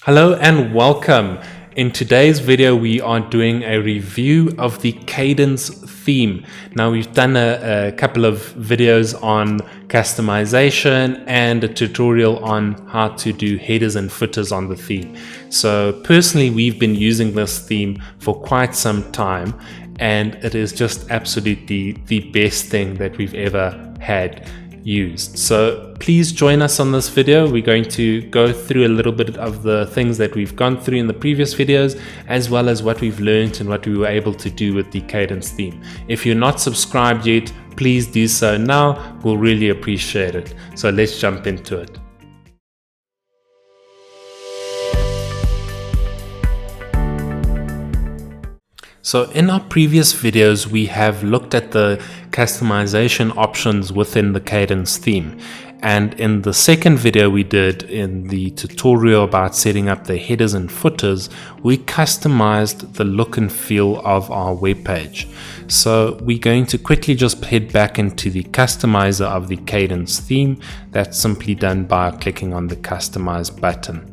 Hello and welcome. In today's video, we are doing a review of the Kadence theme. Now, we've done a couple of videos on customization and a tutorial on how to do headers and footers on the theme. So personally, we've been using this theme for quite some time, and it is just absolutely the best thing that we've ever had used. So please join us on this video. We're going to go through a little bit of the things that we've gone through in the previous videos, as well as what we've learned and what we were able to do with the Kadence theme. If you're not subscribed yet, please do so now. We'll really appreciate it. So let's jump into it. So in our previous videos, we have looked at the customization options within the Kadence theme. And in the second video we did in the tutorial about setting up the headers and footers, we customized the look and feel of our web page. So we're going to quickly just head back into the customizer of the Kadence theme. That's simply done by clicking on the customize button.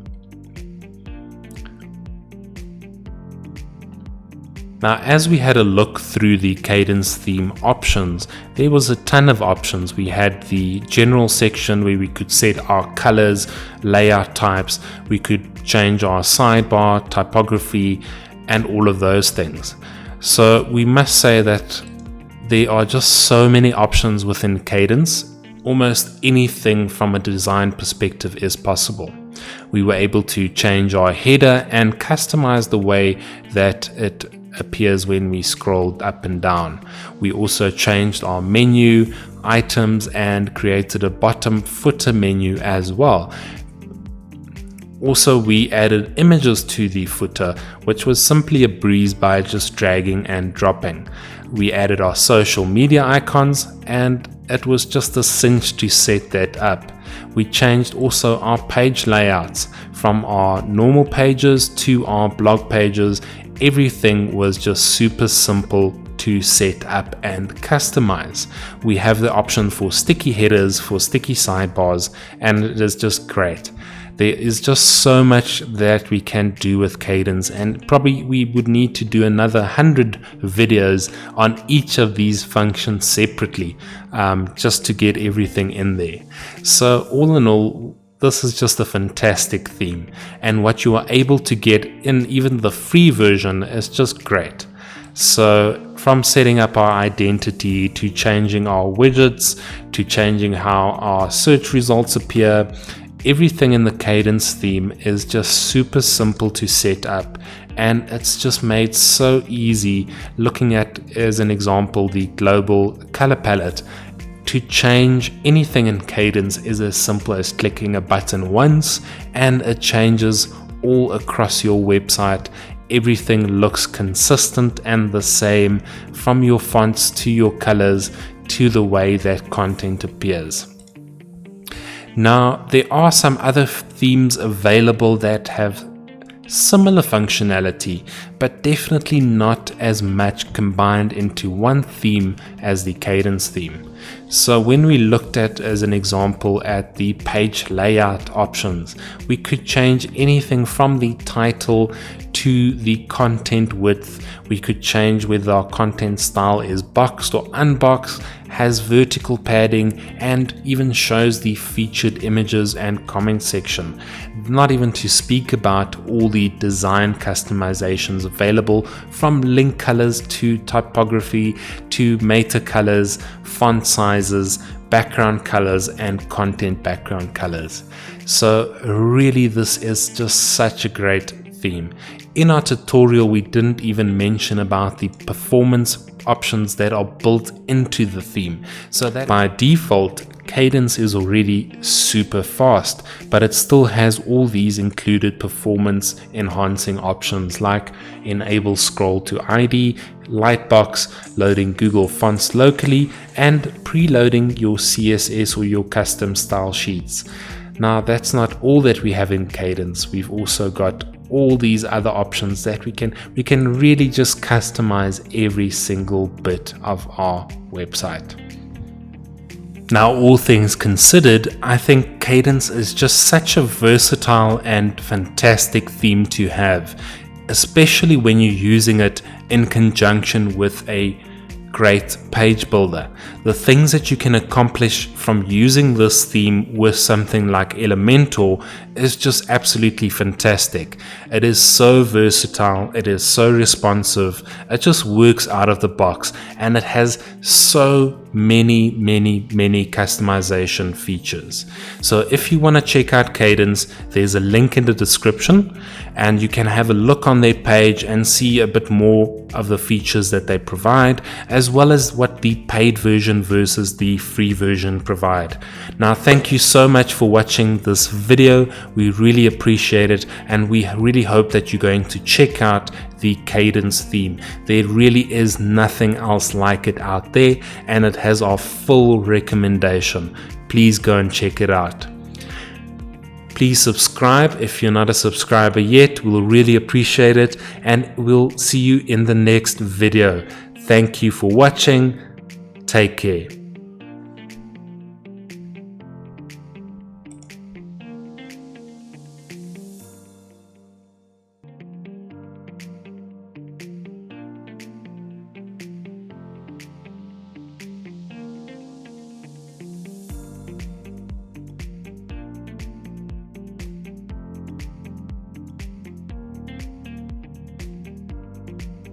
Now, as we had a look through the Kadence theme options, there was a ton of options. We had the general section where we could set our colors, layout types, we could change our sidebar, typography, and all of those things. So we must say that there are just so many options within Kadence. Almost anything from a design perspective is possible. We were able to change our header and customize the way that it appears when we scrolled up and down. We also changed our menu items and created a bottom footer menu as well. Also, we added images to the footer, which was simply a breeze by just dragging and dropping. We added our social media icons, and it was just a cinch to set that up. We changed also our page layouts from our normal pages to our blog pages. Everything was just super simple to set up and customize. We have the option for sticky headers, for sticky sidebars, and it is just great. There is just so much that we can do with Kadence, and probably we would need to do another 100 videos on each of these functions separately, just to get everything in there. So all in all, this is just a fantastic theme, and what you are able to get in even the free version is just great. So from setting up our identity to changing our widgets to changing how our search results appear, everything in the Kadence theme is just super simple to set up, and it's just made so easy. Looking at, as an example, the global color palette. To change anything in Kadence is as simple as clicking a button once and it changes all across your website. Everything looks consistent and the same, from your fonts to your colors to the way that content appears. Now, there are some other themes available that have similar functionality, but definitely not as much combined into one theme as the Kadence theme. So when we looked at, as an example, at the page layout options, we could change anything from the title to the content width. We could change whether our content style is boxed or unboxed, has vertical padding, and even shows the featured images and comment section. Not even to speak about all the design customizations available, from link colors to typography to meta colors, font sizes, background colors, and content background colors. So really, this is just such a great theme. In our tutorial, we didn't even mention about the performance options that are built into the theme. So that by default, Kadence is already super fast, but it still has all these included performance enhancing options like enable scroll to ID, lightbox, loading Google fonts locally, and preloading your CSS or your custom style sheets. Now, that's not all that we have in Kadence. We've also got all these other options that we can really just customize every single bit of our website. Now, all things considered, I think Kadence is just such a versatile and fantastic theme to have, especially when you're using it in conjunction with a great page builder. The things that you can accomplish from using this theme with something like Elementor is just absolutely fantastic. It is so versatile, it is so responsive, it just works out of the box, and it has so many customization features. So if you want to check out Kadence, there's a link in the description, and you can have a look on their page and see a bit more of the features that they provide, as well as what the paid version versus the free version provide. Now, thank you so much for watching this video. We really appreciate it, and we really hope that you're going to check out the Kadence theme. There really is nothing else like it out there, and it has our full recommendation. Please go and check it out. Please subscribe if you're not a subscriber yet. We'll really appreciate it, and we'll see you in the next video. Thank you for watching. Take care.